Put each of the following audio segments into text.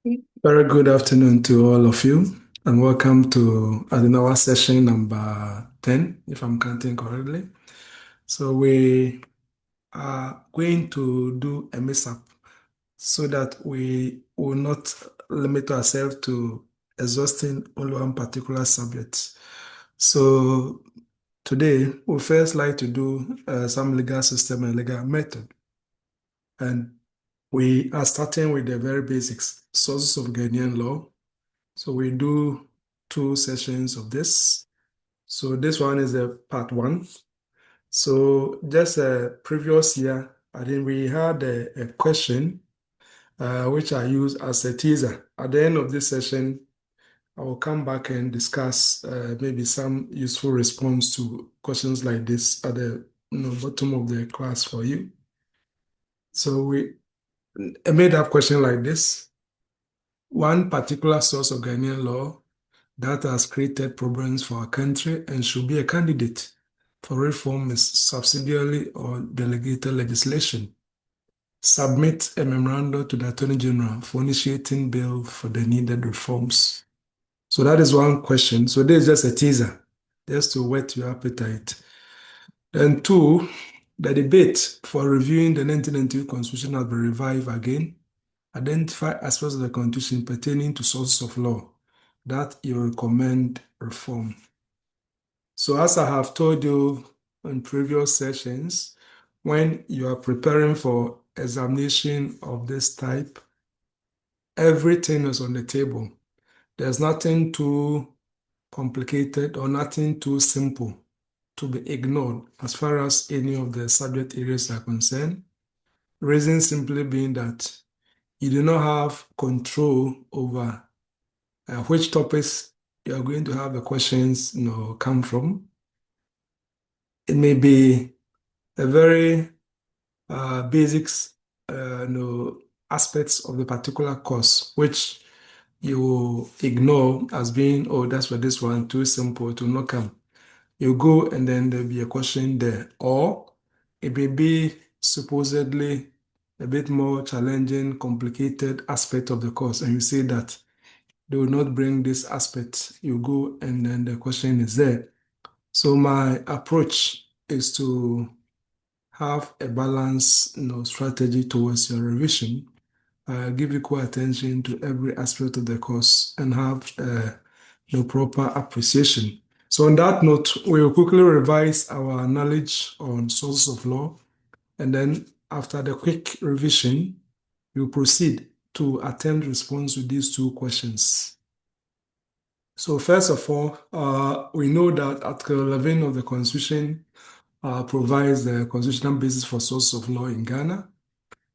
Very good afternoon to all of you, and welcome to our session number 10, if I'm counting correctly. So we are going to do a mix-up so that we will not limit ourselves to exhausting only one particular subject. So today, we first like to do some legal system and legal method. And we are starting with the very basics, sources of Ghanaian law. So we do two sessions of this. So this one is a part one. So just a previous year, I think we had a question which I use as a teaser. At the end of this session, I will come back and discuss maybe some useful response to questions like this at the bottom of the class for you. So we made up question like this. One particular source of Ghanaian law that has created problems for our country and should be a candidate for reform is subsidiary or delegated legislation. Submit a memorandum to the Attorney General for initiating bill for the needed reforms. So that is one question. So this is just a teaser, just to whet your appetite. And two, the debate for reviewing the 1992 Constitution has been revived again. Identify aspects of the Constitution pertaining to sources of law that you recommend reform. So, as I have told you in previous sessions, when you are preparing for examination of this type, everything is on the table. There's nothing too complicated or nothing too simple to be ignored as far as any of the subject areas are concerned. Reason simply being that you do not have control over which topics you are going to have the questions come from. It may be a very basics aspects of the particular course which you ignore as being, oh, that's for this one too simple to not come. You go and then there'll be a question there, or it may be supposedly a bit more challenging, complicated aspect of the course, and you say that they will not bring this aspect. You go and then the question is there. So my approach is to have a balanced strategy towards your revision. Give equal attention to every aspect of the course and have proper appreciation. So on that note, we will quickly revise our knowledge on sources of law, and then after the quick revision, we will proceed to attempt response to these two questions. So first of all, we know that Article 11 of the Constitution provides the constitutional basis for source of law in Ghana.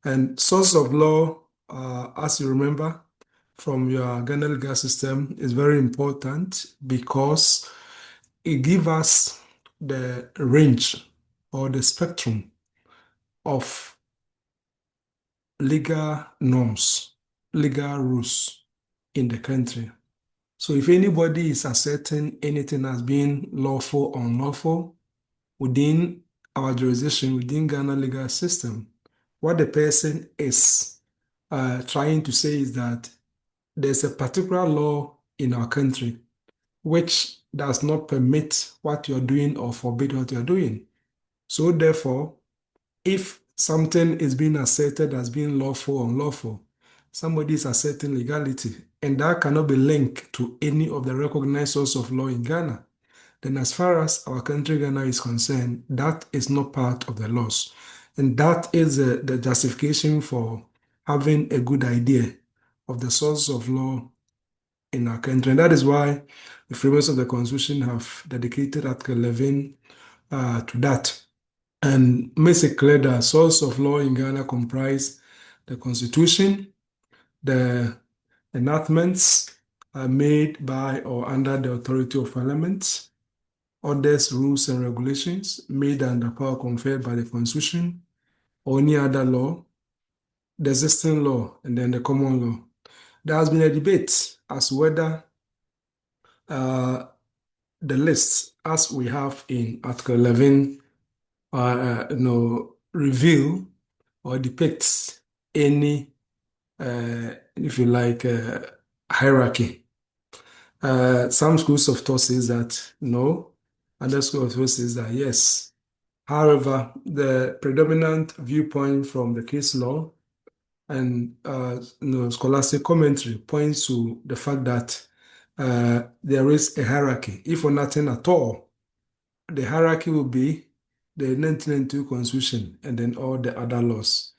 And source of law, as you remember from your Ghana legal system, is very important because it gives us the range or the spectrum of legal norms, legal rules in the country. So if anybody is asserting anything as being lawful or unlawful within our jurisdiction, within Ghana legal system, what the person is trying to say is that there's a particular law in our country which does not permit what you're doing or forbid what you're doing. So therefore, if something is being asserted as being lawful or unlawful, somebody is asserting legality, and that cannot be linked to any of the recognized source of law in Ghana, then as far as our country Ghana is concerned, that is not part of the laws. And that is the justification for having a good idea of the source of law in our country. And that is why the framers of the Constitution have dedicated Article 11 to that and makes it clear that source of law in Ghana comprise the Constitution, the enactments made by or under the authority of Parliament, orders, rules, and regulations made under power conferred by the Constitution or any other law, the existing law, and then the common law. There has been a debate as to whether uh, the list, as we have in Article 11, reveal or depicts any if you like, hierarchy. Some schools of thought says that no, other school of thought says that yes. However, the predominant viewpoint from the case law and scholastic commentary points to the fact that there is a hierarchy. If for nothing at all, the hierarchy will be the 1992 Constitution and then all the other laws.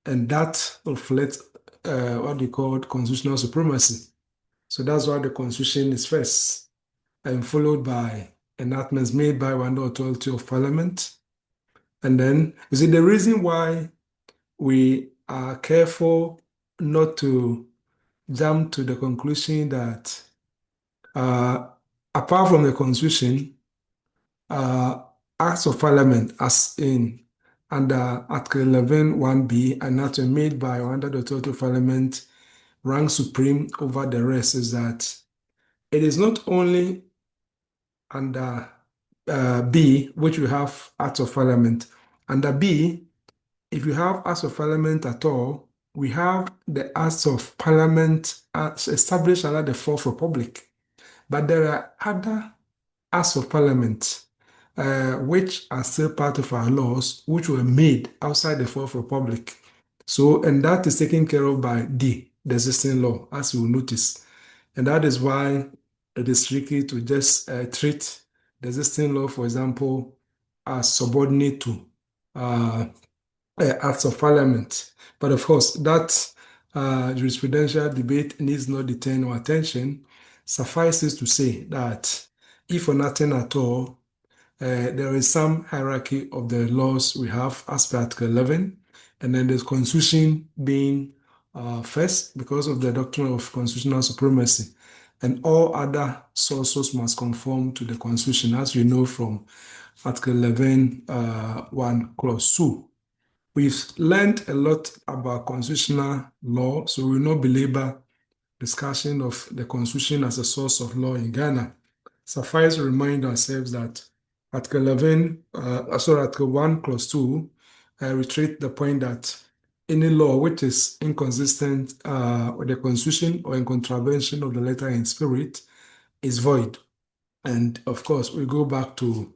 And that reflects what they call constitutional supremacy. So that's why the Constitution is first and followed by enactments made by one authority of parliament. And then, you see, the reason why we are careful not to jump to the conclusion that uh, apart from the Constitution, uh, Acts of Parliament, as in under Article 11 1B, an act made by or under the authority of Parliament, rank supreme over the rest, is that it is not only under B, which we have Acts of Parliament. Under B, if you have Acts of Parliament at all, we have the Acts of Parliament as established under the Fourth Republic. But there are other Acts of Parliament which are still part of our laws, which were made outside the Fourth Republic. So, and that is taken care of by D, the existing law, as you will notice. And that is why it is tricky to just treat the existing law, for example, as subordinate to uh, Acts of Parliament. But of course, that jurisprudential debate needs not detain our attention. Suffices to say that if for nothing at all, there is some hierarchy of the laws we have as per Article 11, and then the Constitution being first because of the doctrine of constitutional supremacy, and all other sources must conform to the Constitution, as we know from Article 11, 1, Clause 2. We've learned a lot about constitutional law, so we will not belabor discussion of the Constitution as a source of law in Ghana. Suffice to remind ourselves that Article 11, Article 1, Clause 2, reiterate the point that any law which is inconsistent with the Constitution or in contravention of the letter and spirit is void. And of course, we go back to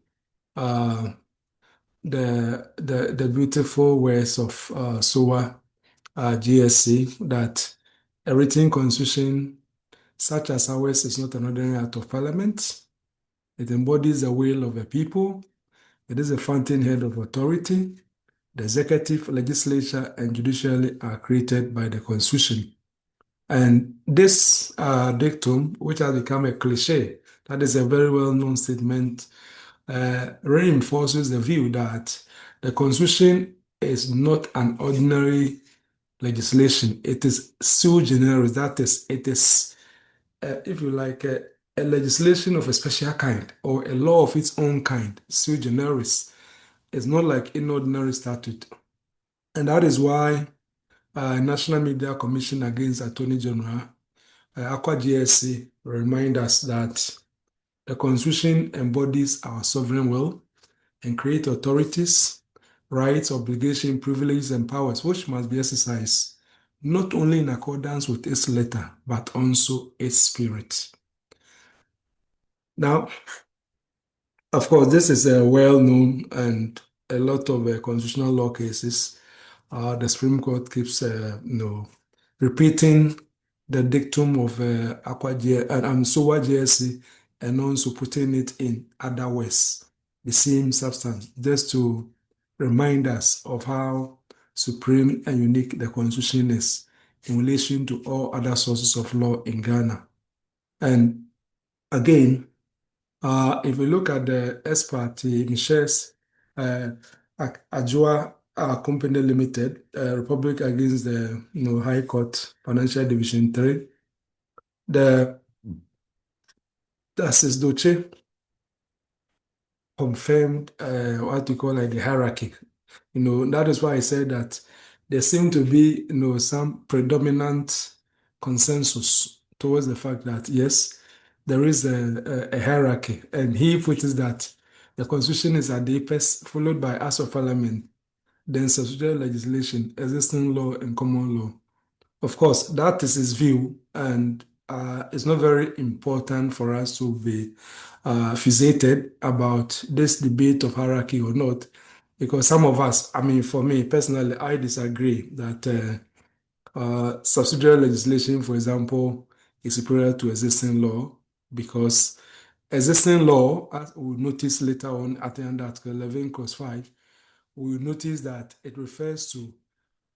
uh, the beautiful words of SOA GSC that a written constitution such as ours is not an ordinary act of parliament. It embodies the will of the people. It is a fountainhead of authority. The executive, legislature, and judiciary are created by the constitution. And this dictum, which has become a cliche, that is a very well-known statement, reinforces the view that the constitution is not an ordinary legislation. It is sui generis. That is, it is, if you like, a legislation of a special kind or a law of its own kind, sui generis. It's not like an ordinary statute. And that is why National Media Commission Against Attorney General, Aqua GSC, remind us that the Constitution embodies our sovereign will and create authorities, rights, obligations, privileges, and powers which must be exercised not only in accordance with its letter, but also its spirit. Now, of course, this is a well-known and a lot of constitutional law cases. The Supreme Court keeps, repeating the dictum of SOA GSC and also putting it in other words, the same substance, just to remind us of how supreme and unique the Constitution is in relation to all other sources of law in Ghana. And again, if we look at the expert, Michelle's Ajua Company Limited, Republic against the High Court Financial Division 3, the Justice Doche confirmed what we call like the hierarchy. That is why I said that there seem to be some predominant consensus towards the fact that yes, there is a hierarchy, and he puts it that the constitution is at the apex, followed by Acts of Parliament, then subsidiary legislation, existing law, and common law. Of course, that is his view, and it's not very important for us to be fixated about this debate of hierarchy or not, because some of us, I mean, for me personally, I disagree that subsidiary legislation, for example, is superior to existing law because existing law, as we'll notice later on at the end of Article 11, Clause 5, we'll notice that it refers to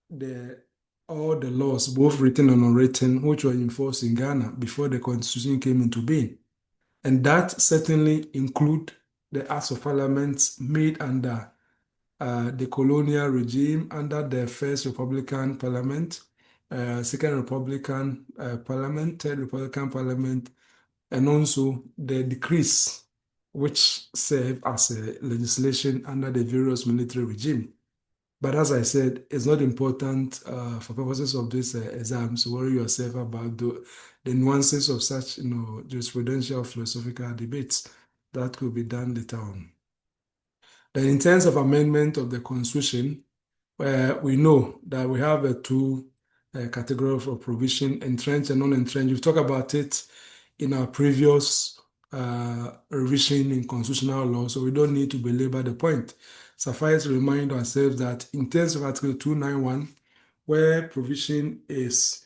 the all the laws, both written and unwritten, which were enforced in Ghana before the constitution came into being. And that certainly include the acts of parliament made under the colonial regime, under the first Republican Parliament, second Republican Parliament, third Republican Parliament, and also the decrees which serve as a legislation under the various military regime. But as I said, it's not important for purposes of this exam to worry yourself about the nuances of such, jurisprudential philosophical debates that could be done later on. Then, in terms of amendment of the Constitution, we know that we have a two categories of provision, entrenched and non-entrenched. We've talked about it in our previous revision in constitutional law, so we don't need to belabor the point. Suffice to remind ourselves that in terms of Article 291, where provision is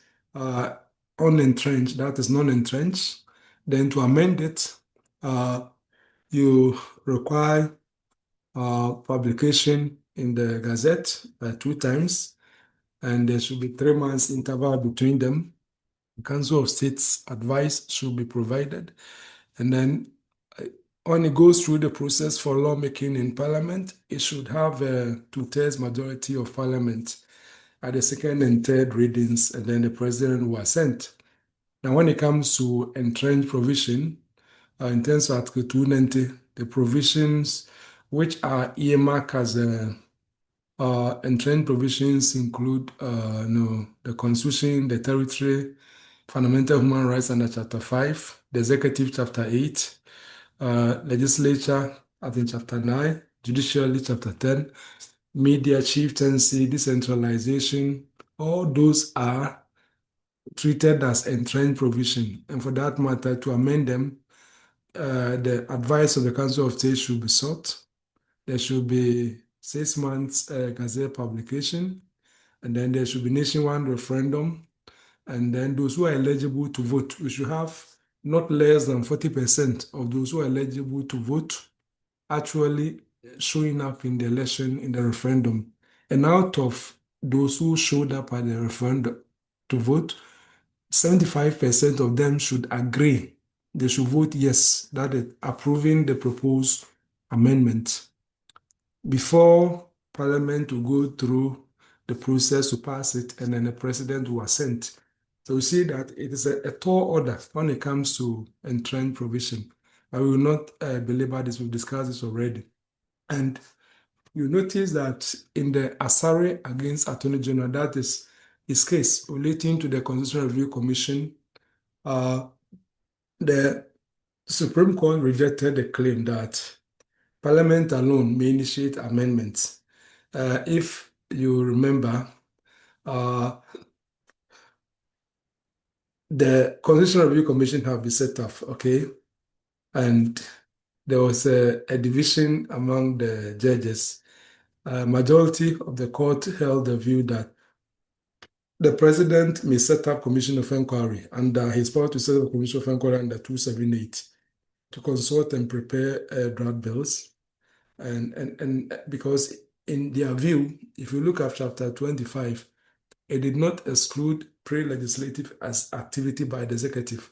unentrenched, that is non-entrenched, then to amend it, you require publication in the Gazette two times, and there should be 3 months interval between them. The Council of State's advice should be provided. And then when it goes through the process for lawmaking in Parliament, it should have a two-thirds majority of Parliament at the second and third readings, and then the President will assent. Now, when it comes to entrenched provision, in terms of Article 290, the provisions which are earmarked as entrenched provisions include the Constitution, the territory, fundamental human rights under Chapter 5, the Executive Chapter 8, Legislature, I think Chapter 9, Judiciary Chapter 10, Media Chieftaincy, Decentralization, all those are treated as entrenched provision. And for that matter, to amend them, the advice of the Council of State should be sought. There should be 6 months Gazette publication, and then there should be nationwide referendum, and then those who are eligible to vote, we should have not less than 40% of those who are eligible to vote actually showing up in the election, in the referendum. And out of those who showed up at the referendum to vote, 75% of them should agree. They should vote yes, that is approving the proposed amendment before Parliament will go through the process to pass it, and then the President will assent. So we see that it is a tall order when it comes to entrenched provision. I will not belabor this, we've discussed this already. And you notice that in the Asare against Attorney General, that is his case relating to the Constitutional Review Commission, the Supreme Court rejected the claim that Parliament alone may initiate amendments. If you remember, uh, the Constitutional Review Commission have been set up, okay? And there was a division among the judges. Majority of the court held the view that the president may set up commission of inquiry under his power to set up a commission of inquiry under 278 to consult and prepare draft bills. And because in their view, if you look at chapter 25, it did not exclude pre-legislative as activity by the executive.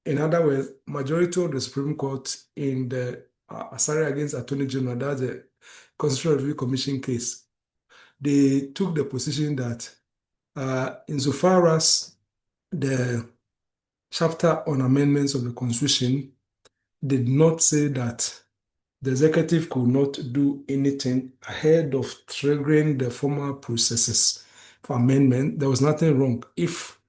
In other words, majority of the Supreme Court in the Asari against Attorney General, that's the Constitutional Review Commission case, they took the position that insofar as the chapter on amendments of the Constitution did not say that the executive could not do anything ahead of triggering the formal processes for amendment, there was nothing wrong if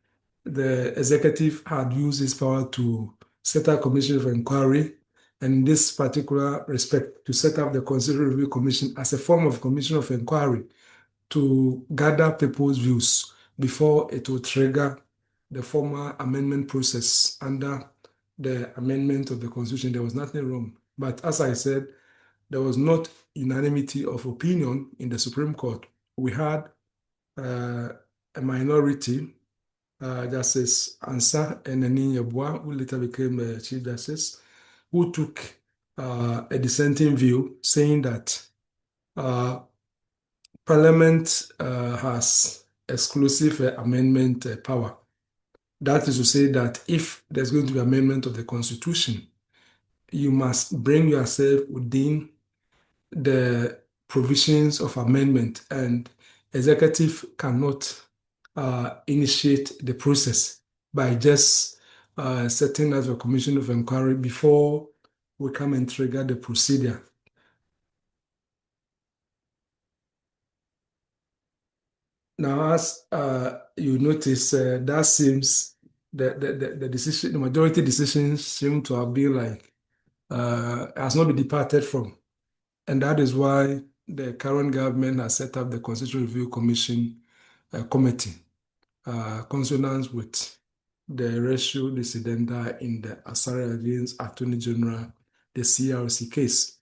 the executive had used his power to set up a commission of inquiry, and in this particular respect, to set up the Constitutional Review Commission as a form of commission of inquiry to gather people's views before it will trigger the formal amendment process under the amendment of the Constitution. There was nothing wrong. But as I said, there was not unanimity of opinion in the Supreme Court. We had uh, a minority, Justice Ansa Eneni Yeboah, who later became Chief Justice, who took a dissenting view, saying that uh, Parliament has exclusive amendment power. That is to say that if there's going to be amendment of the Constitution, you must bring yourself within the provisions of amendment, and executive cannot initiate the process by just setting as a commission of inquiry before we come and trigger the procedure. Now, as you notice, that seems the decision, the majority decisions seem to have been like has not been departed from, and that is why the current government has set up the Constitutional Review Commission committee, consonant with the ratio dissidenta in the Asara against Attorney General, the CRC case.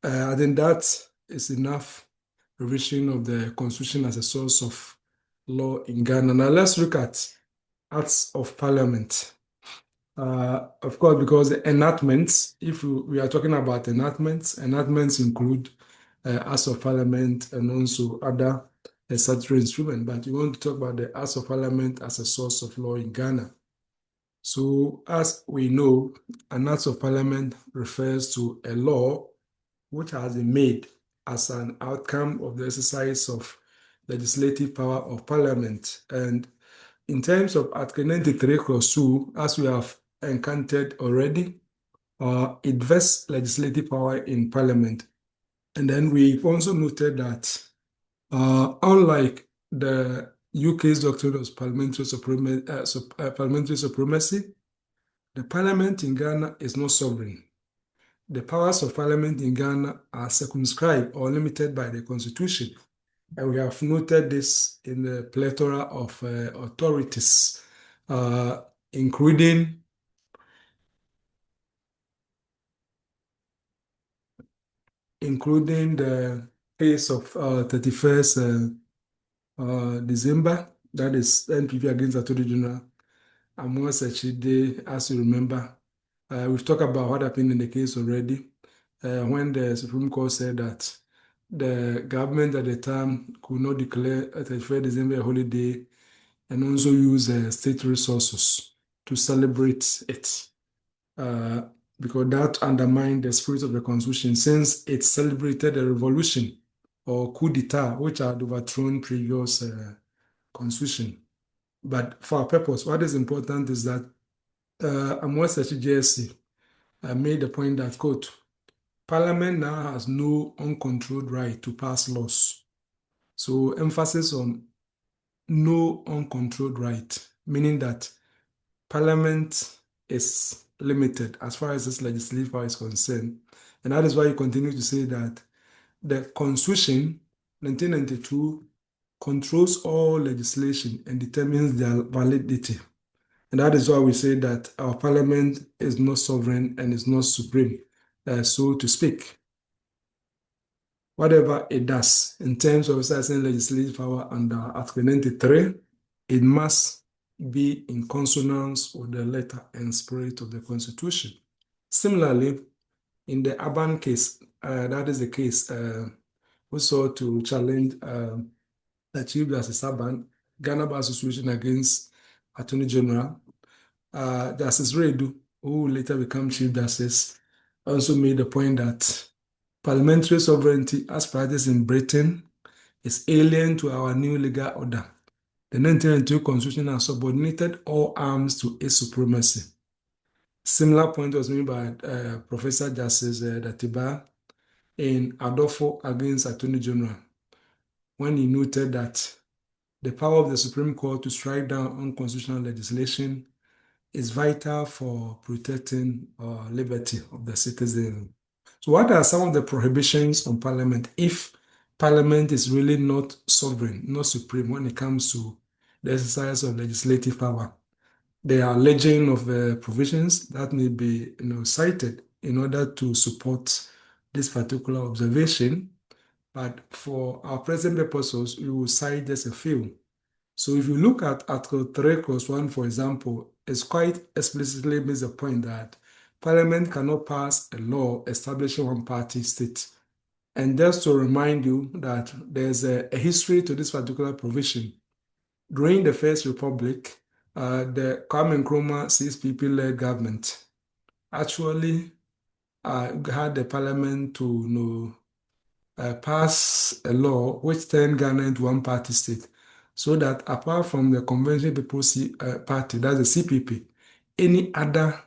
I think that is enough revision of the Constitution as a source of law in Ghana. Now let's look at Acts of Parliament. Of course, because the enactments, if we are talking about enactments, enactments include Acts of Parliament and also other statutory instruments. But you want to talk about the Acts of Parliament as a source of law in Ghana. So, as we know, an Act of Parliament refers to a law which has been made as an outcome of the exercise of legislative power of Parliament. And in terms of Article 93 Clause 2, as we have encountered already, it vests legislative power in Parliament. And then we've also noted that unlike the UK's doctrine of parliamentary supremacy, the Parliament in Ghana is not sovereign. The powers of Parliament in Ghana are circumscribed or limited by the Constitution. And we have noted this in the plethora of authorities, uh, including the case of 31st December, that is NPP against Attorney General Amos Echide, as you remember. We've talked about what happened in the case already, when the Supreme Court said that the government at the time could not declare 31st December a holiday and also use state resources to celebrate it, uh, because that undermined the spirit of the Constitution since it celebrated a revolution or coup d'etat which had overthrown previous Constitution. But for our purpose, what is important is that Amos JSC made the point that, quote, Parliament now has no uncontrolled right to pass laws. So emphasis on no uncontrolled right, meaning that Parliament is limited as far as its legislative power is concerned. And that is why you continue to say that the Constitution 1992 controls all legislation and determines their validity. And that is why we say that our Parliament is not sovereign and is not supreme, so to speak. Whatever it does in terms of exercising legislative power under Article 93, it must be in consonance with the letter and spirit of the Constitution. Similarly, in the Urban case, that is the case we sought to challenge the Chief Justice Urban, Ghana Bar Association against Attorney General. Justice Redu, who will later become Chief Justice, also made the point that parliamentary sovereignty, as practiced in Britain, is alien to our new legal order. The 1992 Constitution has subordinated all arms to its supremacy. Similar point was made by Professor Justice Datiba in Adolfo against Attorney General, when he noted that the power of the Supreme Court to strike down unconstitutional legislation is vital for protecting liberty of the citizen. So what are some of the prohibitions on Parliament if Parliament is really not sovereign, not supreme when it comes to the exercise of legislative power. There are legend of provisions that may be cited in order to support this particular observation, but for our present purposes, we will cite just a few. So if you look at Article 3, Clause 1, for example, it's quite explicitly makes the point that Parliament cannot pass a law establishing one party state. And just to remind you that there's a history to this particular provision. During the First Republic, the Kwame Nkrumah 6 people-led government actually had the parliament to pass a law which turned Ghana into one party state, so that apart from the Convention People's Party, that's the CPP, any other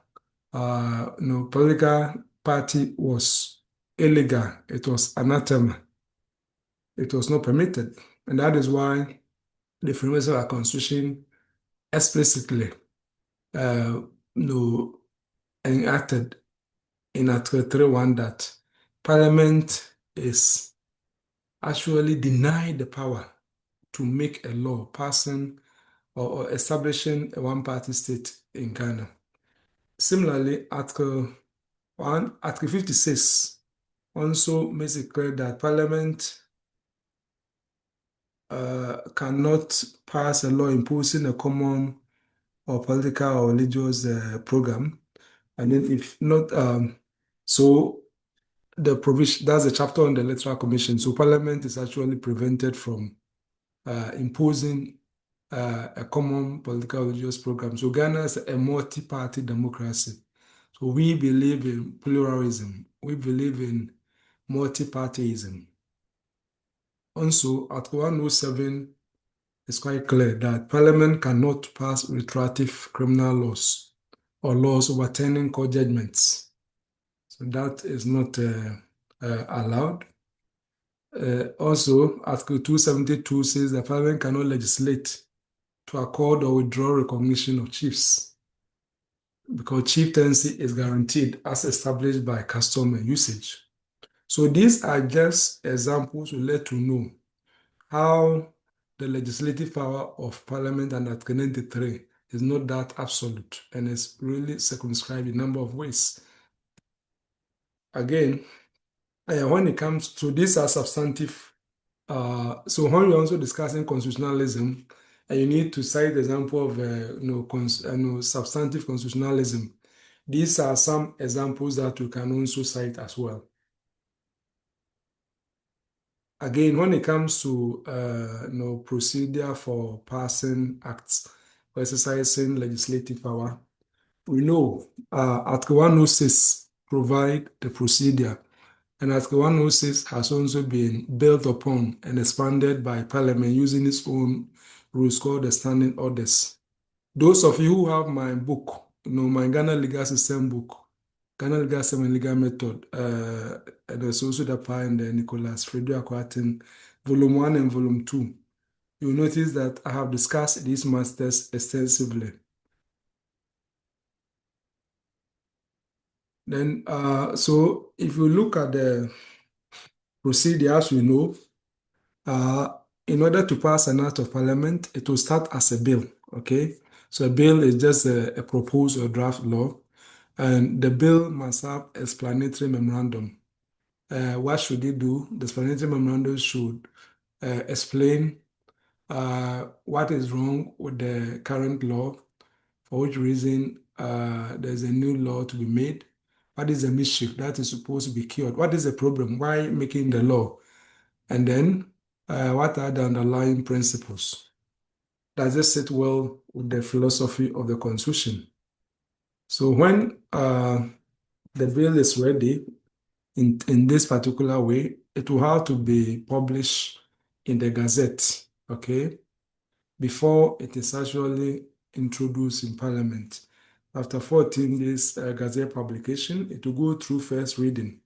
political party was illegal. It was anathema. It was not permitted, and that is why the framers of our constitution explicitly uh, no, enacted in Article 3.1 that Parliament is actually denied the power to make a law passing or establishing a one-party state in Ghana. Similarly, Article 56 also makes it clear that Parliament cannot pass a law imposing a common or political or religious program. And then if not, so the provision, that's a chapter on the Electoral Commission. So Parliament is actually prevented from imposing a common political religious program. So Ghana is a multi-party democracy. So we believe in pluralism. We believe in multi-partyism. Also, Article 107 is quite clear that Parliament cannot pass retroactive criminal laws or laws overturning court judgments. So that is not allowed. Also, Article 272 says that Parliament cannot legislate to accord or withdraw recognition of chiefs because chieftaincy is guaranteed as established by custom and usage. So these are just examples to let you know how the legislative power of Parliament under Article 93 is not that absolute and is really circumscribed in a number of ways. Again, when it comes to these are substantive, so when you're also discussing constitutionalism, and you need to cite the example of substantive constitutionalism. These are some examples that you can also cite as well. Again, when it comes to procedure for passing acts or exercising legislative power, we know Article 106 provide the procedure, and Article 106 has also been built upon and expanded by Parliament using its own rules called the Standing Orders. Those of you who have my book, my Ghana Legal System book, Ghana Legal System and Legal Method, and there's also the PA and the Nicholas Fredo Akwatin, Volume 1 and Volume 2. You'll notice that I have discussed these masters extensively. Then, so if you look at the procedure, as we know, in order to pass an act of parliament, it will start as a bill, okay? So a bill is just a proposed or draft law, and the bill must have explanatory memorandum. What should it do? The explanatory memorandum should explain what is wrong with the current law, for which reason there's a new law to be made. What is the mischief that is supposed to be cured? What is the problem? Why making the law? And then what are the underlying principles? Does it sit well with the philosophy of the Constitution? So when the bill is ready in this particular way, it will have to be published in the Gazette, okay, before it is actually introduced in Parliament. After 14 days Gazette publication, it will go through first reading,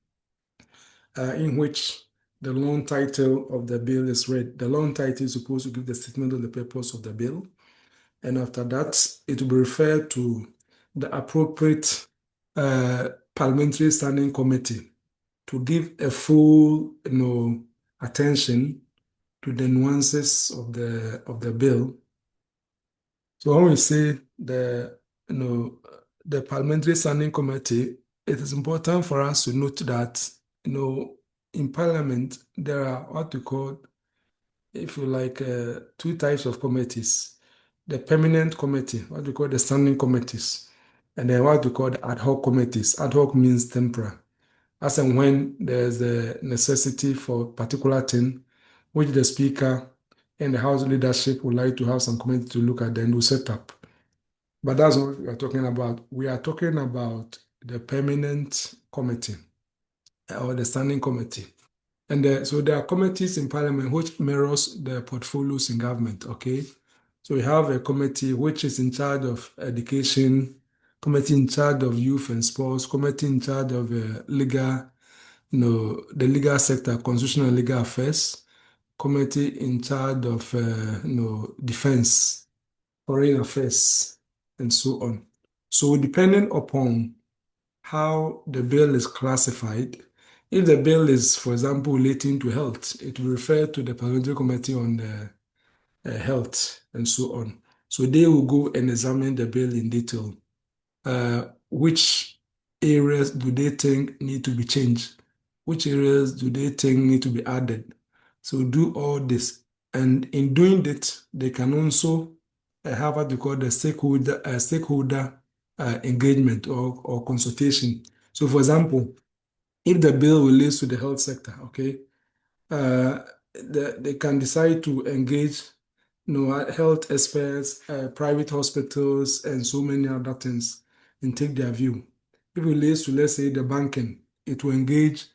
in which the long title of the bill is read. The long title is supposed to give the statement of the purpose of the bill. And after that, it will be referred to the appropriate parliamentary standing committee to give a full, attention to the nuances of the bill. So when we say you know the Parliamentary Standing Committee, it is important for us to note that in Parliament there are what we call, if you like, two types of committees: the permanent committee, what we call the standing committees, and then what we call the ad hoc committees. Ad hoc means temporary, as and when there's a necessity for a particular thing, which the speaker and the House leadership would like to have some committee to look at, then we'll set up. But that's not what we are talking about. We are talking about the permanent committee or the standing committee. And so there are committees in Parliament which mirrors the portfolios in government, okay? So we have a committee which is in charge of education, committee in charge of youth and sports, committee in charge of legal, the legal sector, constitutional and legal affairs, committee in charge of, defense, foreign affairs, and so on. So depending upon how the bill is classified, if the bill is, for example, relating to health, it will refer to the Parliamentary Committee on the Health and so on. So they will go and examine the bill in detail. Which areas do they think need to be changed? Which areas do they think need to be added? So do all this. And in doing it, they can also have what we call the stakeholder engagement or consultation. So for example, if the bill relates to the health sector, okay, uh, they can decide to engage health experts, private hospitals, and so many other things and take their view. If it relates to, let's say, the banking, it will engage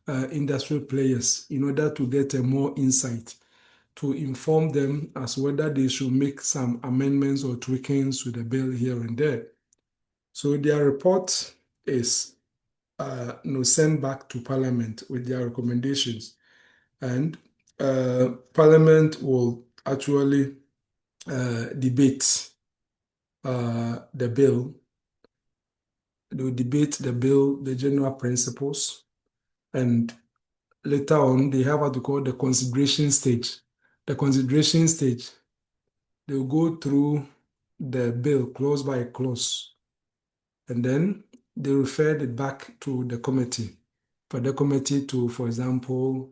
industrial players in order to get a more insight to inform them as whether they should make some amendments or tweakings to the bill here and there. So their report is sent back to Parliament with their recommendations, and Parliament will actually debate the bill. They will debate the bill, the general principles, and later on they have what we call the consideration stage. The consideration stage, they will go through the bill clause by clause, and then they referred it back to the committee for the committee to, for example,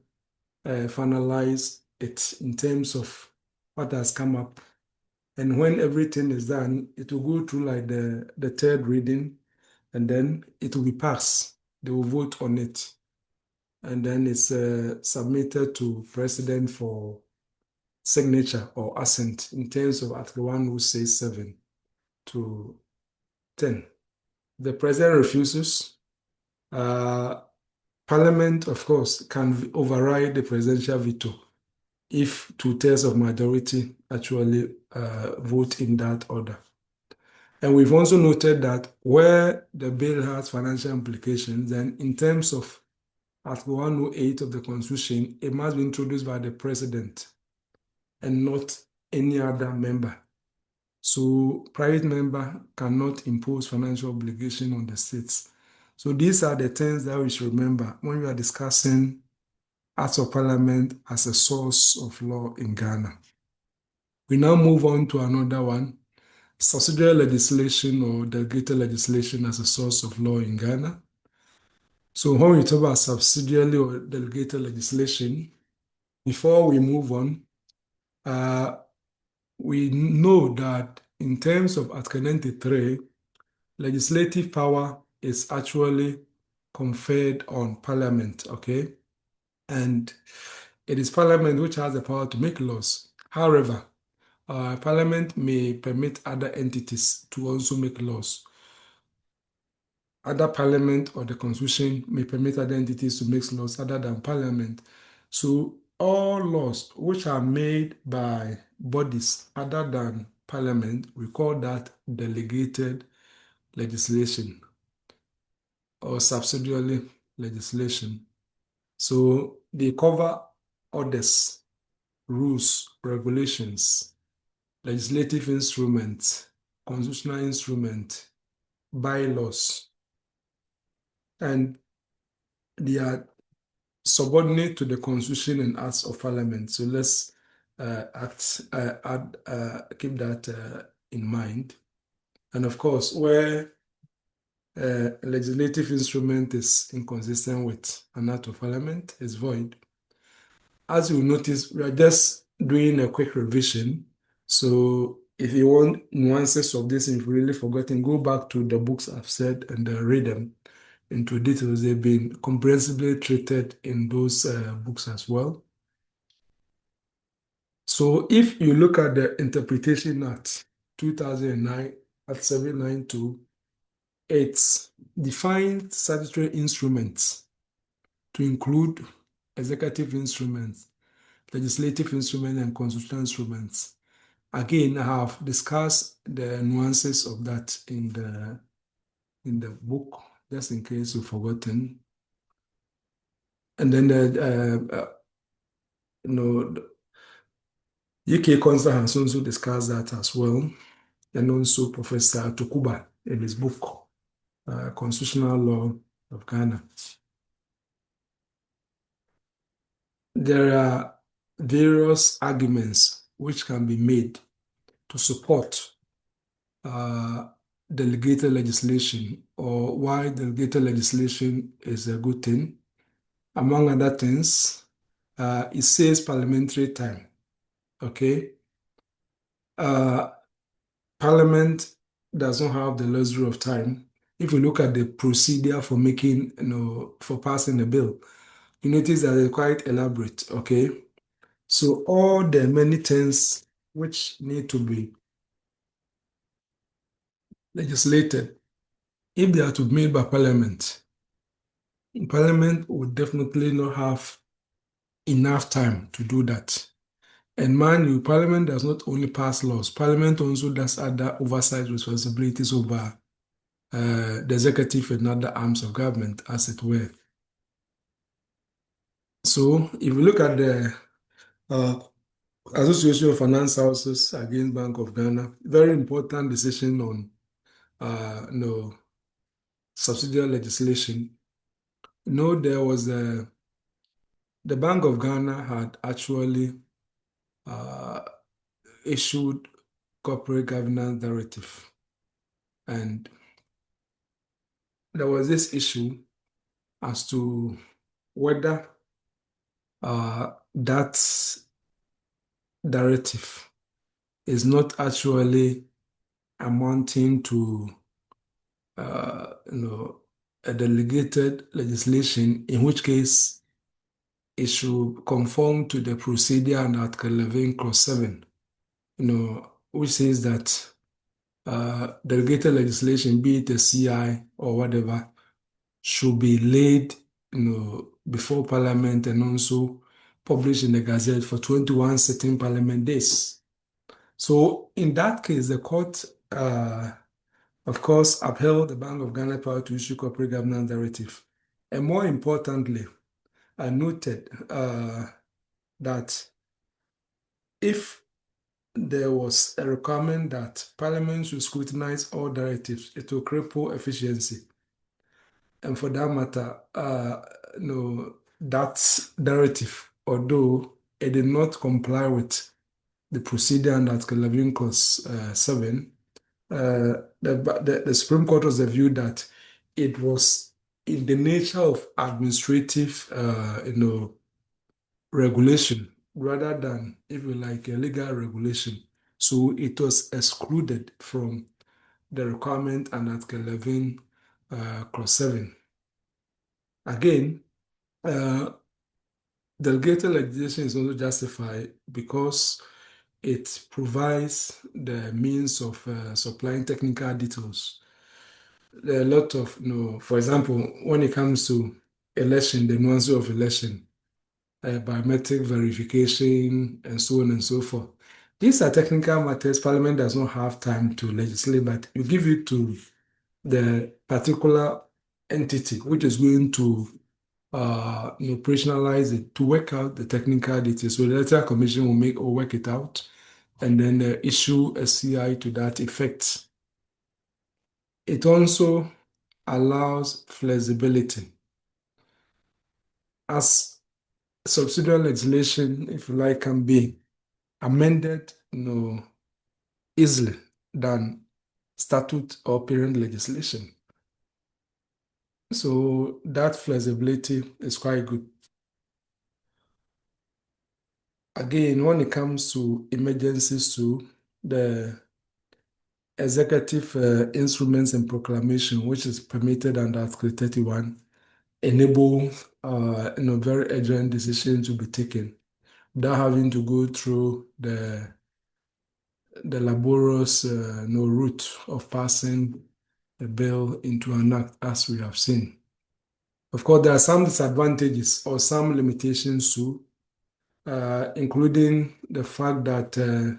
finalize it in terms of what has come up. And when everything is done, it will go through like the third reading, and then it will be passed. They will vote on it. And then it's submitted to President for signature or assent in terms of Article 106(7) to 10. The President refuses. Uh, Parliament, of course, can override the presidential veto if two-thirds of majority actually vote in that order. And we've also noted that where the bill has financial implications, then in terms of Article 108 of the Constitution, it must be introduced by the president and not any other member. So private member cannot impose financial obligation on the states. So these are the things that we should remember when we are discussing Acts of Parliament as a source of law in Ghana. We now move on to another one: subsidiary legislation or delegated legislation as a source of law in Ghana. So when we talk about subsidiary or delegated legislation, before we move on, uh, we know that in terms of Article 93, legislative power is actually conferred on Parliament, okay? And it is Parliament which has the power to make laws. However, Parliament may permit other entities to also make laws. Other Parliament or the Constitution may permit other entities to make laws other than Parliament. So all laws which are made by bodies other than Parliament, we call that delegated legislation or subsidiary legislation. So they cover orders, rules, regulations, legislative instruments, constitutional instruments, bylaws, and they are subordinate to the Constitution and Acts of Parliament. So let's keep that in mind. And of course, where a legislative instrument is inconsistent with an Act of Parliament, is void. As you notice, we are just doing a quick revision. So if you want nuances of this, if you've really forgotten, go back to the books I've said and read them into details. They've been comprehensively treated in those books as well. So if you look at the Interpretation Act 2009 at 792, it defines statutory instruments to include executive instruments, legislative instruments, and constitutional instruments. Again, I have discussed the nuances of that in the book, just in case you've forgotten. And then the UK Council has also discussed that as well, and also Professor Tokuba in his book, Constitutional Law of Ghana. There are various arguments which can be made to support delegated legislation, or why delegated legislation is a good thing. Among other things, it saves parliamentary time. Okay. Parliament does not have the luxury of time. If you look at the procedure for making, for passing a bill, you notice that it's quite elaborate. Okay. So all the many things which need to be legislated, if they are to be made by Parliament would definitely not have enough time to do that. And mind you, Parliament does not only pass laws, Parliament also does other oversight responsibilities over the executive and other arms of government, as it were. So if you look at the uh, Association of Finance Houses against Bank of Ghana, very important decision on subsidiary legislation. There was the Bank of Ghana had actually uh, issued corporate governance directive, and there was this issue as to whether that directive is not actually amounting to a delegated legislation, in which case it should conform to the procedure under Article 11, Clause 7, which says that delegated legislation, be it a CI or whatever, should be laid, before Parliament and also published in the Gazette for 21 sitting Parliament days. So in that case, the court, of course, upheld the Bank of Ghana power to issue corporate governance directive. And more importantly, I noted that if there was a requirement that Parliament should scrutinize all directives, it will cripple efficiency. And for that matter, that directive, although it did not comply with the procedure under Article 11, Clause 7, the Supreme Court was the view that it was in the nature of administrative, regulation rather than, if you like, a legal regulation. So it was excluded from the requirement under Article 11, Clause 7. Again, delegated legislation is also justified because it provides the means of supplying technical details. There are a lot of, for example, when it comes to election, the nuances of election, biometric verification, and so on and so forth. These are technical matters. Parliament does not have time to legislate, but you give it to the particular entity which is going to operationalize it, to work out the technical details. So the electoral commission will make or work it out, and then issue a CI to that effect. It also allows flexibility. As subsidiary legislation, if you like, can be amended, easily than statute or parent legislation. So that flexibility is quite good. Again, when it comes to emergencies too, the executive instruments and proclamation, which is permitted under Article 31, enable very urgent decisions to be taken without having to go through the laborious route of passing a bill into an act, as we have seen. Of course, there are some disadvantages or some limitations too, including the fact that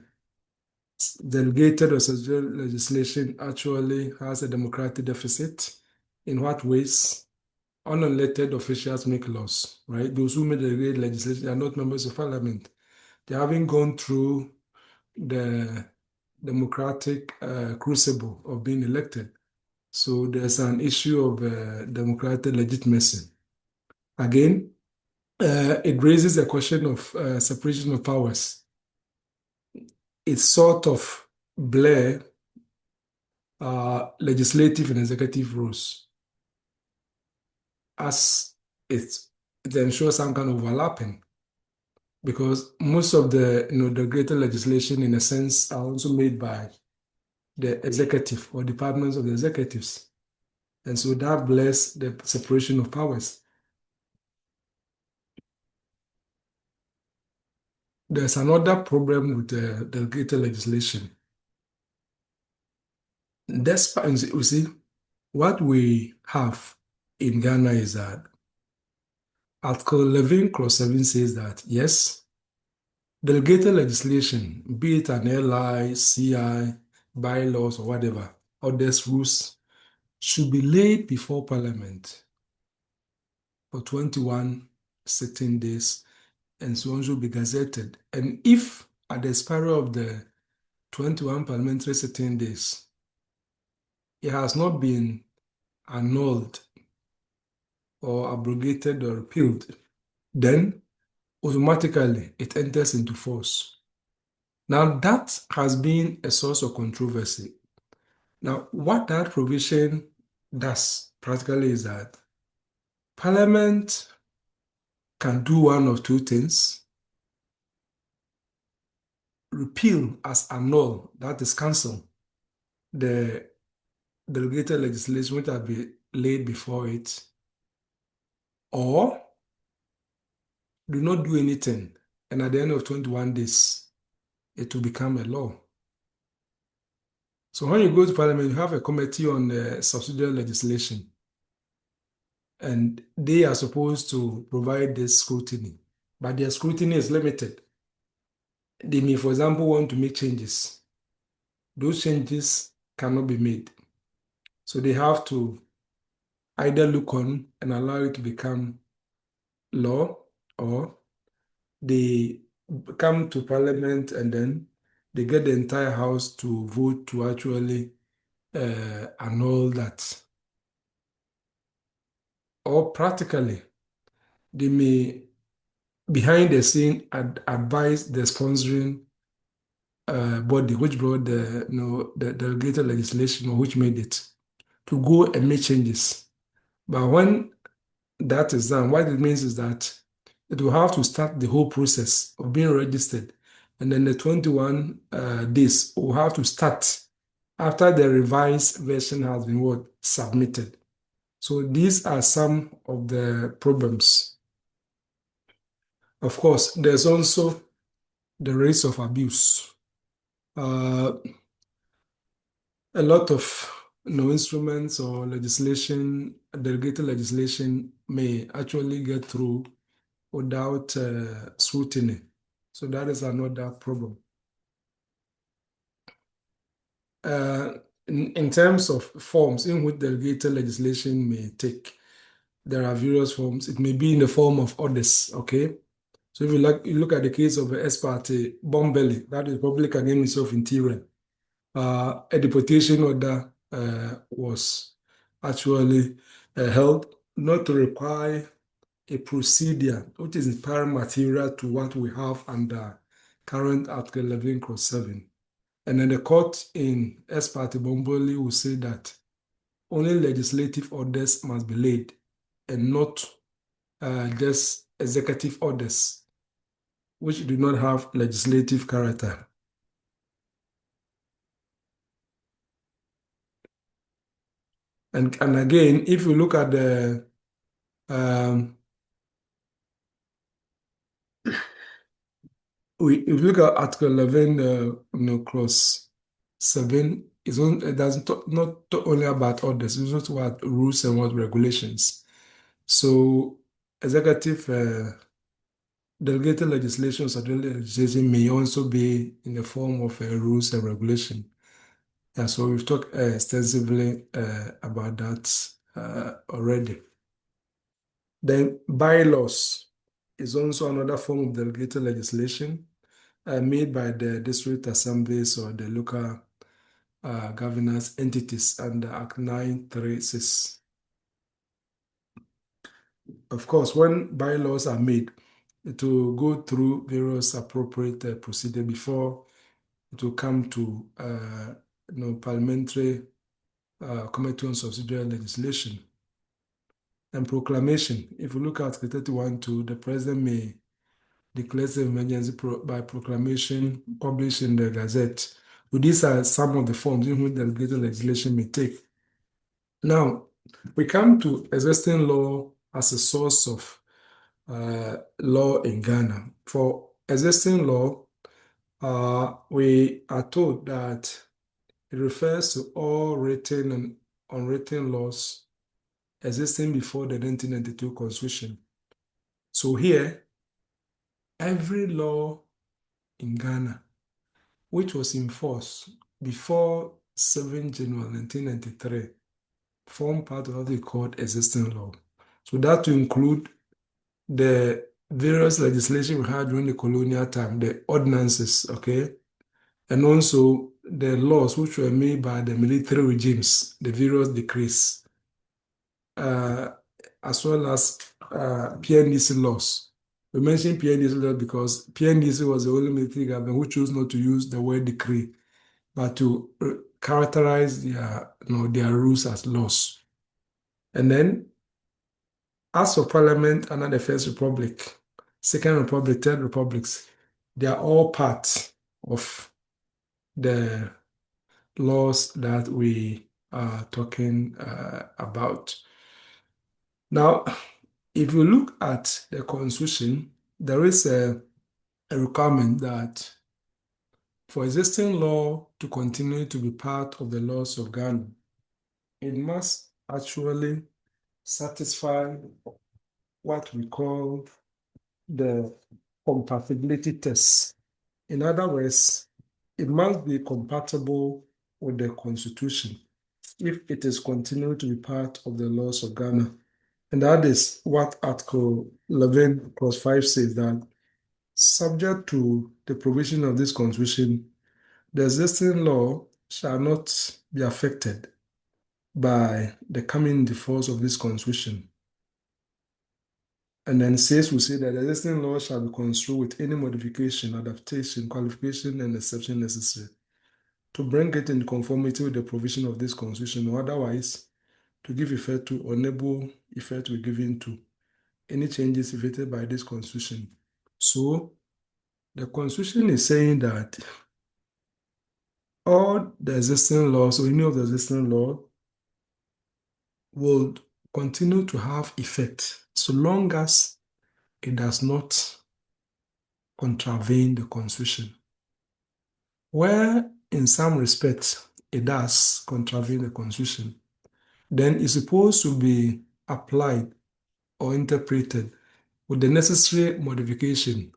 delegated or subsidiary legislation actually has a democratic deficit. In what ways? Unelected officials make laws, right? Those who make the legislation are not members of parliament. They haven't gone through the democratic crucible of being elected. So there's an issue of democratic legitimacy. Again, it raises a question of separation of powers. It sort of blur legislative and executive roles as it, it ensures some kind of overlapping because most of the greater legislation in a sense are also made by the executive or departments of the executives. And so that blurs the separation of powers. There's another problem with the delegated legislation. Despite, you see, what we have in Ghana is that Article 11, Clause 7 says that, yes, delegated legislation, be it an LI, CI, bylaws, or whatever, others rules, should be laid before Parliament for 21 sitting days, and so on should be gazetted. And if at the expiry of the 21 parliamentary sitting days, it has not been annulled or abrogated or repealed, then automatically it enters into force. Now, that has been a source of controversy. Now, what that provision does practically is that Parliament can do one of two things: repeal as annul, that is cancel, the delegated legislation which have been laid before it, or do not do anything, and at the end of 21 days, it will become a law. So when you go to Parliament, you have a committee on subsidiary legislation, and they are supposed to provide this scrutiny, but their scrutiny is limited. They may, for example, want to make changes. Those changes cannot be made. So they have to either look on and allow it to become law, or they come to Parliament and then they get the entire House to vote to actually annul that. Or practically, they may, behind the scene, advise the sponsoring body which brought the delegated legislation or which made it to go and make changes. But when that is done, what it means is that it will have to start the whole process of being registered. And then the 21 days will have to start after the revised version has been submitted. So these are some of the problems. Of course, there's also the risk of abuse. Uh, a lot of instruments or legislation, delegated legislation may actually get through without scrutiny. So that is another problem. Uh, in terms of forms in which delegated legislation may take, there are various forms. It may be in the form of orders, okay? So if you look at the case of the ex parte Bombelli, that is Public Against Ministry of Interior, a deportation order was actually held not to require a procedure which is inspiring material to what we have under current Article 11 cross 7. And then the court in ex parte Bomboli will say that only legislative orders must be laid and not just executive orders, which do not have legislative character. And again, if you look at the if you look at Article 11, clause 7, it doesn't talk, not talk only about orders, it's also about rules and what regulations. So, executive delegated legislation, subsidiary legislation may also be in the form of rules and regulation. Yeah, so we've talked extensively about that already. Then bylaws is also another form of delegated legislation made by the district assemblies or the local governance entities under Act 936. Of course, when bylaws are made, it will go through various appropriate procedure before it will come to parliamentary committee on subsidiary legislation. And proclamation, if you look at Article 31.2, the president may declare the emergency by proclamation published in the Gazette. So these are some of the forms in which delegated legislation may take. Now, we come to existing law as a source of law in Ghana. For existing law, we are told that it refers to all written and unwritten laws existing before the 1992 Constitution. So here, every law in Ghana which was in force before 7 January 1993 form part of what they called existing law. So that to include the various legislation we had during the colonial time, the ordinances, okay, and also the laws which were made by the military regimes, the various decrees, uh, as well as PNDC laws. We mentioned PNDC laws because PNDC was the only military government who chose not to use the word decree, but to characterize their rules as laws. And then, as for Parliament under the First Republic, Second Republic, Third Republics, they are all part of the laws that we are talking about. Now, if you look at the Constitution, there is a requirement that for existing law to continue to be part of the laws of Ghana, it must actually satisfy what we call the compatibility test. In other words, it must be compatible with the Constitution if it is continued to be part of the laws of Ghana. And that is what Article 11 clause 5 says, that subject to the provision of this Constitution, the existing law shall not be affected by the coming into force of this Constitution. And then 6 will say that the existing law shall be construed with any modification, adaptation, qualification, and exception necessary to bring it in conformity with the provision of this Constitution, or otherwise to give effect to or enable effect to be given to any changes effected by this Constitution. So the Constitution is saying that all the existing laws or any of the existing law will continue to have effect so long as it does not contravene the Constitution. Where in some respects it does contravene the Constitution, then it's supposed to be applied or interpreted with the necessary modification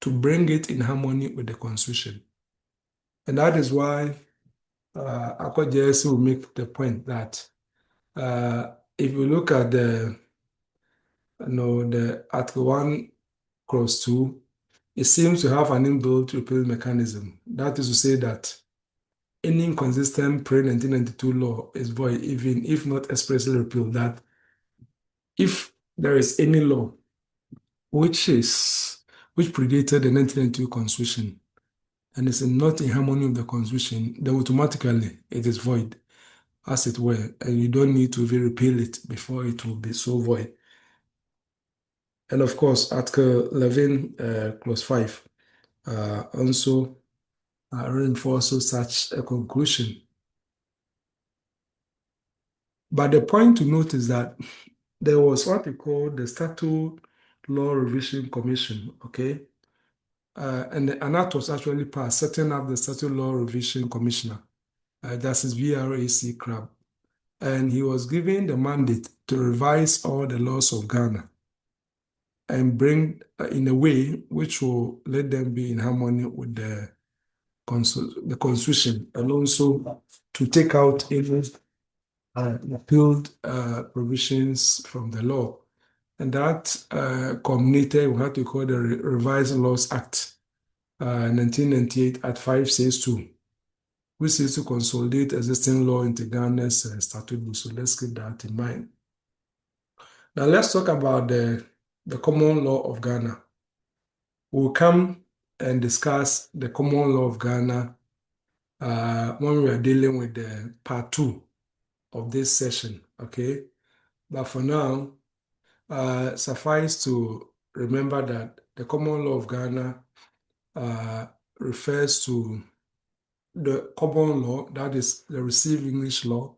to bring it in harmony with the Constitution. And that is why Akwa will make the point that if you look at the Article 1 clause 2, it seems to have an inbuilt repeal mechanism. That is to say that any inconsistent pre-1992 law is void, even if not expressly repealed. That if there is any law which is which predated the 1992 Constitution and is not in harmony with the Constitution, then automatically it is void, as it were, and you don't need to even repeal it before it will be so void. And of course, Article 11, Clause 5, also reinforces such a conclusion. But the point to note is that there was what we call the Statute Law Revision Commission, okay? And an act was actually passed setting up the Statute Law Revision Commissioner, Justice VRAC Crab, and he was given the mandate to revise all the laws of Ghana and bring in a way which will let them be in harmony with the Constitution, and also to take out any repealed provisions from the law. And that culminated with what we call the Revised Laws Act, 1998 at 562, which is to consolidate existing law into Ghana's statute book. So let's keep that in mind. Now let's talk about the common law of Ghana. We'll come and discuss the common law of Ghana when we are dealing with the part two of this session, okay? But for now, suffice to remember that the common law of Ghana refers to the common law, that is the received English law,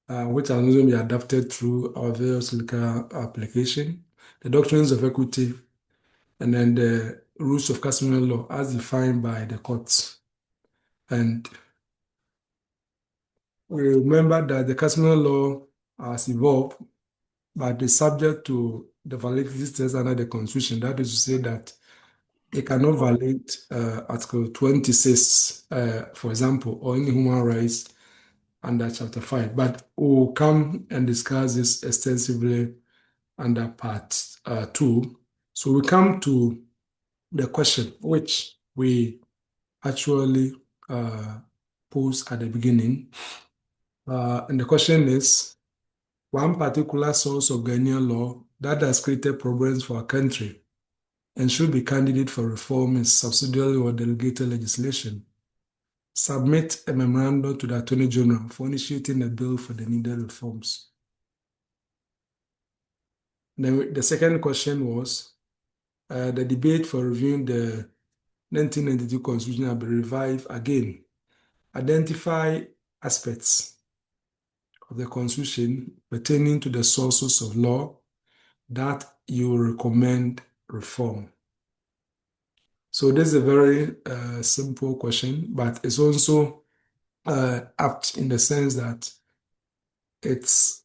which has also been adapted through our various legal application, the doctrines of equity, and then the rules of customary law as defined by the courts. And we remember that the customary law has evolved, but is subject to the validity test under the Constitution. That is to say that it cannot violate Article 26, for example, or any human rights under Chapter 5. But we'll come and discuss this extensively under Part 2. So we come to the question which we actually posed at the beginning. And the question is, one particular source of Ghanaian law that has created problems for our country and should be candidate for reform is subsidiary or delegated legislation. Submit a memorandum to the Attorney General for initiating a bill for the needed reforms. Then the second question was, the debate for reviewing the 1992 Constitution will be revived again. Identify aspects of the Constitution pertaining to the sources of law that you recommend reform. So this is a very simple question, but it's also apt in the sense that it's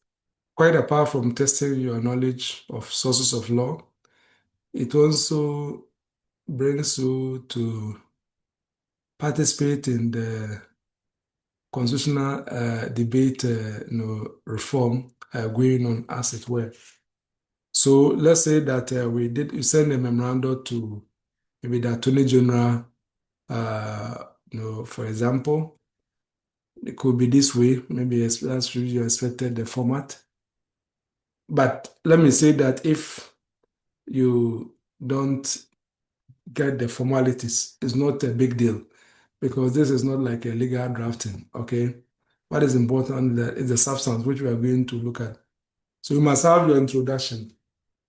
quite apart from testing your knowledge of sources of law, it also brings you to participate in the constitutional debate, reform going on as it were. So let's say that you send a memorandum to maybe the Attorney General, for example. It could be this way, maybe as you expected the format. But let me say that if you don't get the formalities, it's not a big deal because this is not like a legal drafting, okay? What is important is the substance which we are going to look at. So you must have your introduction.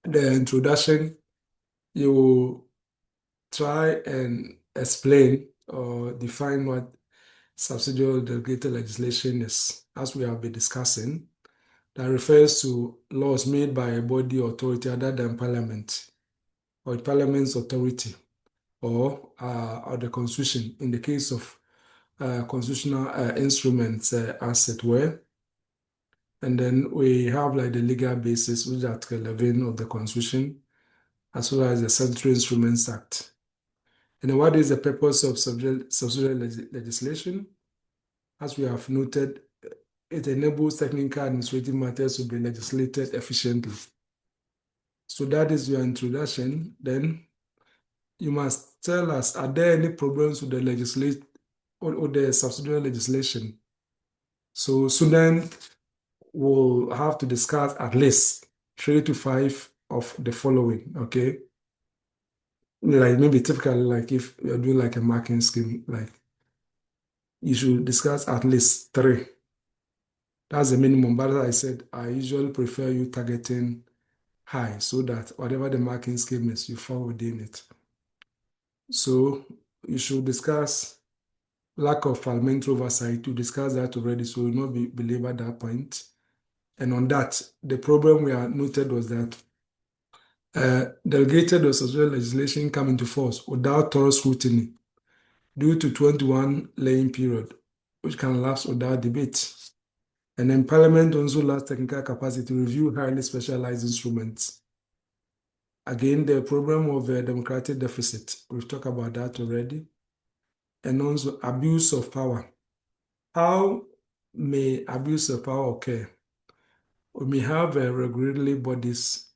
The introduction, you try and explain or define what subsidiary delegated legislation is, as we have been discussing, that refers to laws made by a body or authority other than Parliament or Parliament's authority or the Constitution in the case of constitutional instruments, as it were. And then we have like the legal basis, which is Article 11 of the Constitution, as well as the Central Instruments Act. And then what is the purpose of subsidiary legislation? As we have noted, it enables technical administrative matters to be legislated efficiently. So that is your introduction. Then you must tell us, are there any problems with the or the subsidiary legislation? So students will have to discuss at least 3 to 5 of the following, okay? Like maybe typically, like if you're doing like a marking scheme, like you should discuss at least three. That's the minimum. But as I said, I usually prefer you targeting high so that whatever the marking scheme is, you fall within it. So you should discuss lack of parliamentary oversight. To discuss that already, so we'll not belabor that point. And on that, the problem we are noted was that delegated or subsidiary legislation come into force without thorough scrutiny due to 21 laying period, which can lapse without debate. And then Parliament also lacks technical capacity to review highly specialized instruments. Again, the problem of democratic deficit, we've talked about that already. And also abuse of power. How may abuse of power occur? We may have regulatory bodies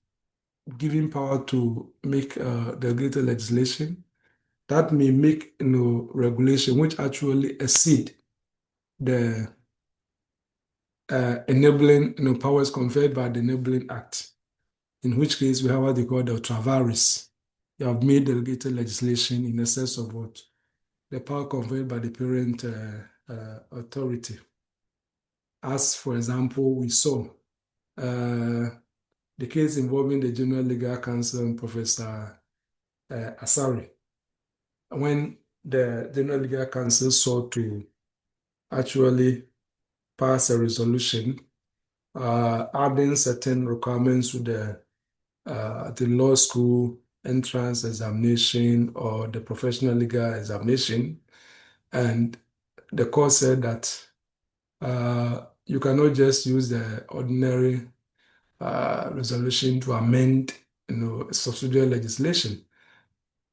giving power to make delegated legislation that may make regulation which actually exceed the enabling powers conferred by the Enabling Act. In which case we have what they call the travaris. You have made delegated legislation in excess of what the power conferred by the parent authority. As for example, we saw the case involving the General Legal Counsel, Professor Asari, when the General Legal Counsel sought to actually pass a resolution adding certain requirements to the law school entrance examination or the professional legal examination. And the court said that you cannot just use the ordinary resolution to amend subsidiary legislation.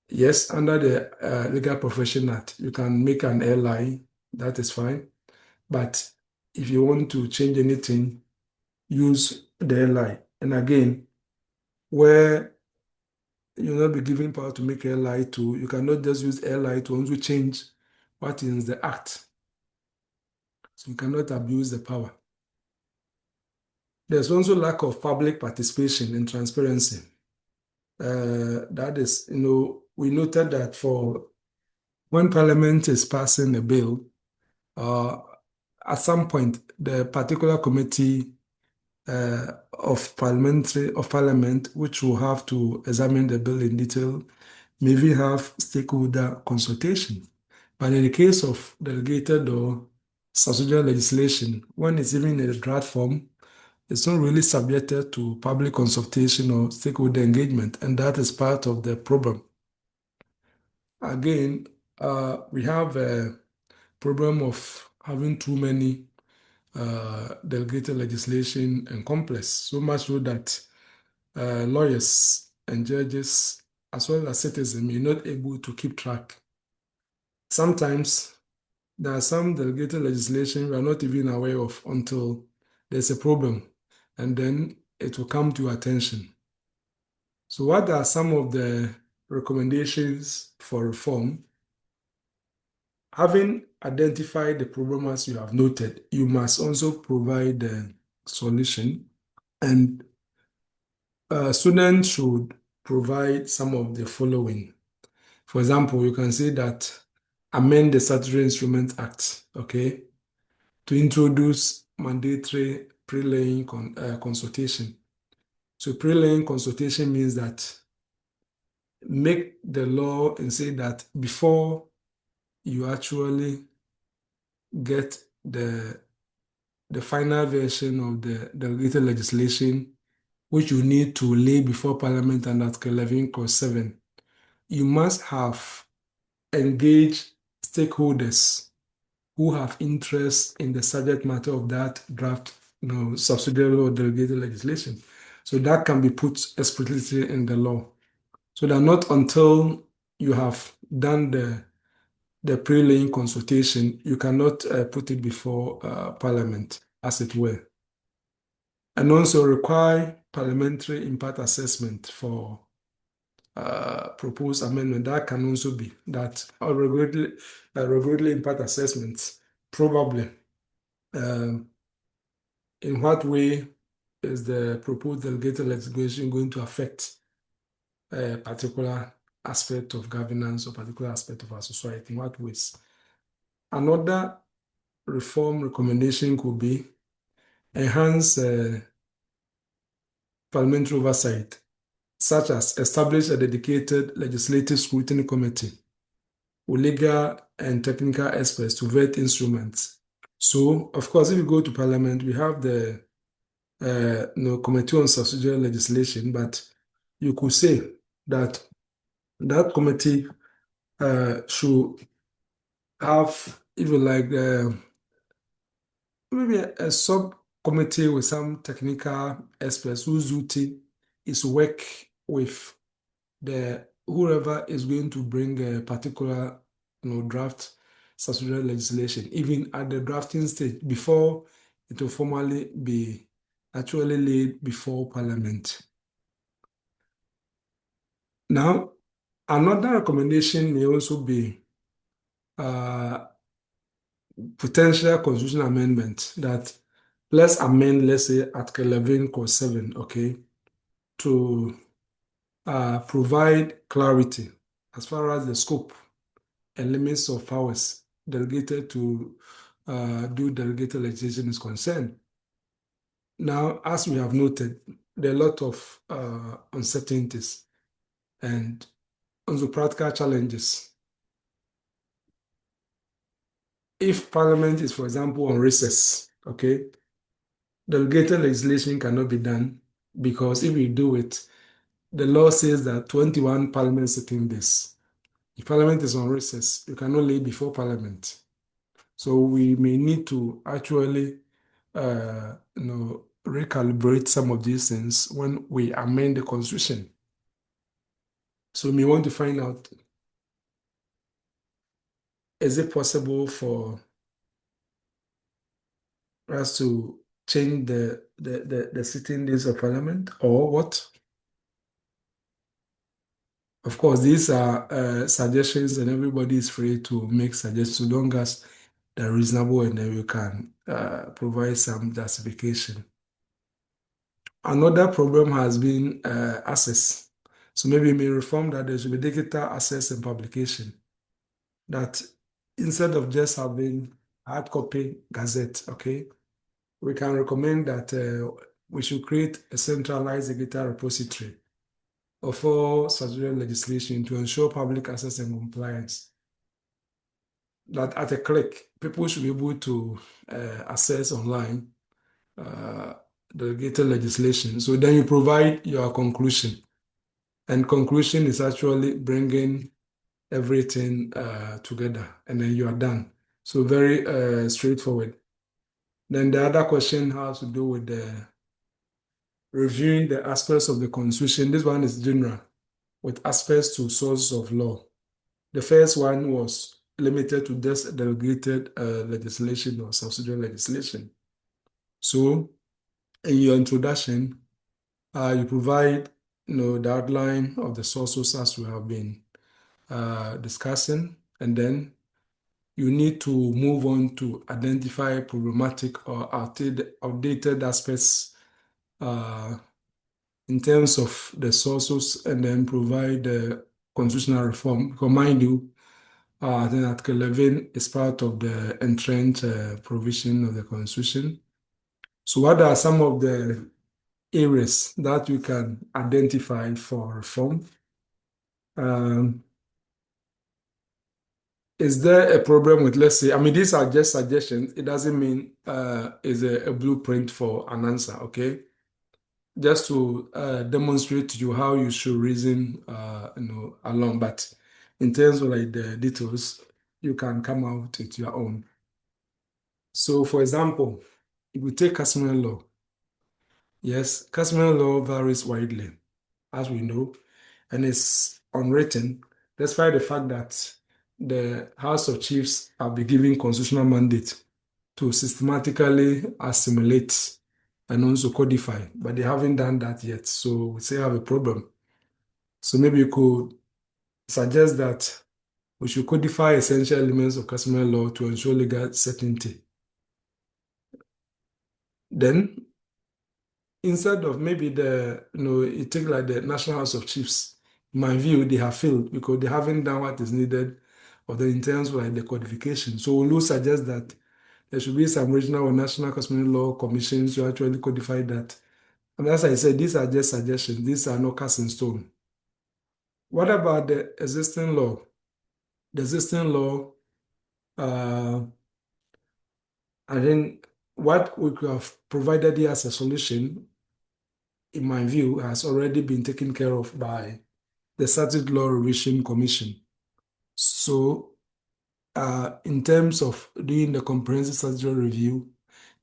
Yes, under the Legal Profession Act, you can make an LI, that is fine. But if you want to change anything, use the LI. And again, where you'll not be given power to make LI to, you cannot just use LI to also change what is the act. So you cannot abuse the power. There's also lack of public participation and transparency. That is, we noted that for when Parliament is passing a bill, at some point, the particular committee of Parliament, which will have to examine the bill in detail, maybe have stakeholder consultation. But in the case of delegated or subsidiary legislation, when it's even in a draft form, it's not really subjected to public consultation or stakeholder engagement, and that is part of the problem. Again, we have a problem of having too many delegated legislation and complex, so much so that lawyers and judges, as well as citizens, may not able to keep track. Sometimes there are some delegated legislation we are not even aware of until there's a problem, and then it will come to your attention. So what are some of the recommendations for reform? Having identified the problem as you have noted, you must also provide the solution. And students should provide some of the following. For example, you can say that amend the Statutory Instrument Act, okay, to introduce mandatory pre-laying consultation. So pre-laying consultation means that make the law and say that before you actually get the final version of the delegated legislation, which you need to lay before Parliament under Article 11(7), you must have engaged stakeholders who have interest in the subject matter of that draft, subsidiary or delegated legislation. So that can be put explicitly in the law. So that not until you have done the pre-laying consultation, you cannot put it before Parliament, as it were. And also require parliamentary impact assessment for proposed amendment. That can also be that, or regulatory impact assessments, probably. In what way is the proposed delegated legislation going to affect a particular aspect of governance or particular aspect of our society? In what ways? Another reform recommendation could be enhance parliamentary oversight, such as establish a dedicated legislative scrutiny committee with legal and technical experts to vet instruments. So, of course, if you go to parliament, we have the committee on subsidiary legislation, but you could say that that committee should have, if you like, maybe a subcommittee with some technical experts whose duty is work with the whoever is going to bring a particular draft subsidiary legislation, even at the drafting stage, before it will formally be actually laid before Parliament. Now, another recommendation may also be uh, potential constitutional amendment that let's amend, let's say, Article 11 okay, to provide clarity as far as the scope and limits of powers delegated to do delegated legislation is concerned. Now, as we have noted, there are a lot of uncertainties and also practical challenges. If Parliament is, for example, on recess, okay, delegated legislation cannot be done because if we do it, the law says that 21 Parliament sitting days. If Parliament is on recess, you cannot lay before Parliament. So we may need to actually, recalibrate some of these things when we amend the Constitution. So we want to find out, is it possible for us to change the sitting days of Parliament or what? Of course, these are suggestions and everybody is free to make suggestions so long as they're reasonable and then we can provide some justification. Another problem has been access. So maybe we may reform that there should be digital access and publication. That instead of just having hard copy gazette, okay, we can recommend that we should create a centralized digital repository of all statutory legislation to ensure public access and compliance. That at a click, people should be able to access online uh, delegated legislation. So then you provide your conclusion. And conclusion is actually bringing everything together and then you are done. So very straightforward. Then the other question has to do with the reviewing the aspects of the constitution. This one is general with aspects to source of law. The first one was limited to just delegated legislation or subsidiary legislation. So in your introduction, you provide the outline of the sources as we have been discussing, and then you need to move on to identify problematic or outdated aspects in terms of the sources and then provide the constitutional reform. Because mind you, I think Article 11 is part of the entrenched provision of the Constitution. So what are some of the areas that we can identify for reform? Um, is there a problem with, let's say, I mean, these are just suggestions. It doesn't mean it's a blueprint for an answer, okay? Just to demonstrate to you how you should reason, along. But in terms of like the details, you can come out with your own. So, for example, if we take customary law, yes, customary law varies widely, as we know, and it's unwritten, despite the fact that the House of Chiefs have been given constitutional mandate to systematically assimilate and also codify, but they haven't done that yet. So we still have a problem. So maybe you could suggest that we should codify essential elements of customary law to ensure legal certainty. Then instead of maybe you take like the National House of Chiefs, in my view, they have failed because they haven't done what is needed of the in terms of like the codification. So we will suggest that there should be some regional or national customary law commissions to actually codify that. And as I said, these are just suggestions. These are not cast in stone. What about the existing law? The existing law, uh, I think what we could have provided here as a solution, in my view, has already been taken care of by the Statute Law Revision Commission. So, in terms of doing the comprehensive statutory review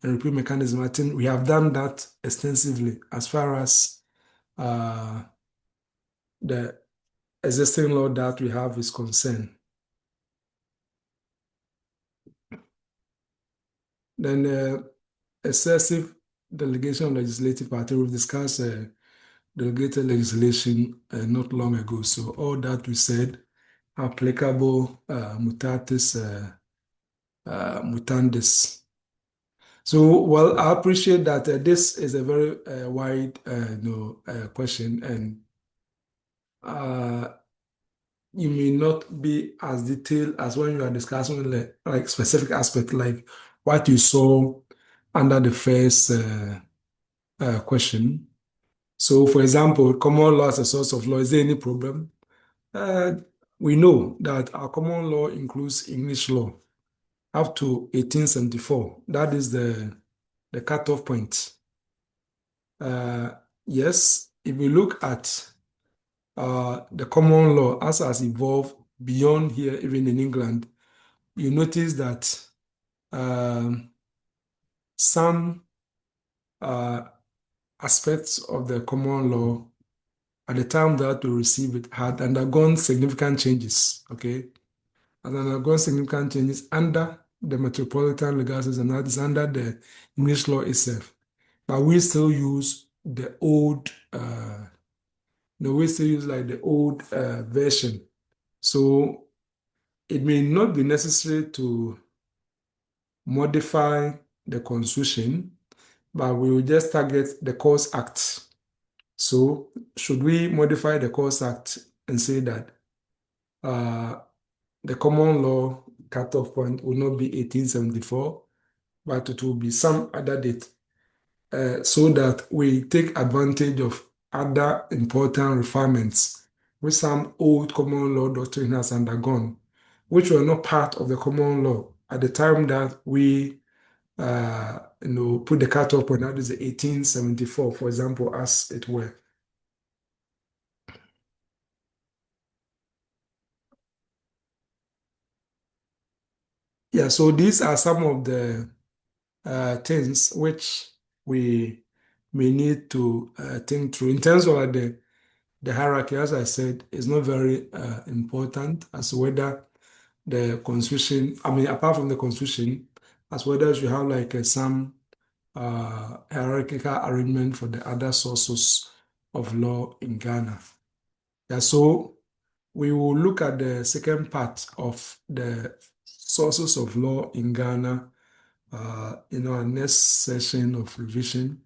and repeal mechanism, I think we have done that extensively as far as the existing law that we have is concerned. Then, excessive delegation of legislative power. We've discussed delegated legislation not long ago. So all that we said applicable mutatis mutandis. So, well, I appreciate that this is a very wide question, and uh, you may not be as detailed as when you are discussing like specific aspect, like what you saw under the first question. So, for example, common law as a source of law, is there any problem? Uh, we know that our common law includes English law up to 1874. That is the cutoff point. Uh, yes, if we look at the common law as has evolved beyond here, even in England, you notice that um, some uh, aspects of the common law at the time that we received it had undergone significant changes, okay? Had undergone significant changes under the Metropolitan Legal System, that is under the English law itself. But we still use the old, no, we still use like the old version. So it may not be necessary to modify the Constitution, but we will just target the Courts Act. So should we modify the Courts Act and say that uh, the common law cutoff point will not be 1874, but it will be some other date, so that we take advantage of other important refinements which some old common law doctrine has undergone, which were not part of the common law at the time that we put the cutoff point, that is 1874, for example, as it were. Yeah, so these are some of the things which we may need to think through. In terms of like the hierarchy, as I said, is not very important as whether the constitution, I mean, apart from the constitution, as whether you have like some hierarchical arrangement for the other sources of law in Ghana. Yeah, so we will look at the second part of the sources of law in Ghana in our next session of revision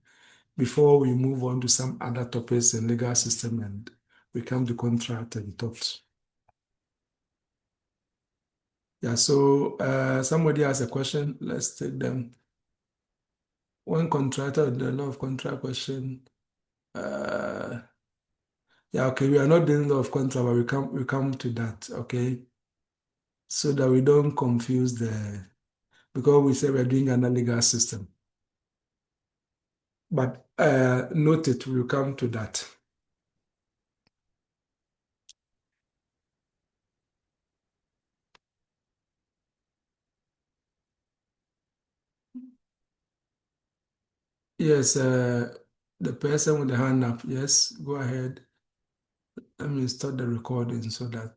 before we move on to some other topics in legal system and we come to contract and tort. Yeah, so somebody has a question. Let's take them. One contractor, the law of contract question. Uh, yeah, okay, we are not doing law of contract, but we come to that, okay? So that we don't confuse because we say we're doing an legal system. But note it, we'll come to that. Yes, the person with the hand up, yes, go ahead. Let me start the recording so that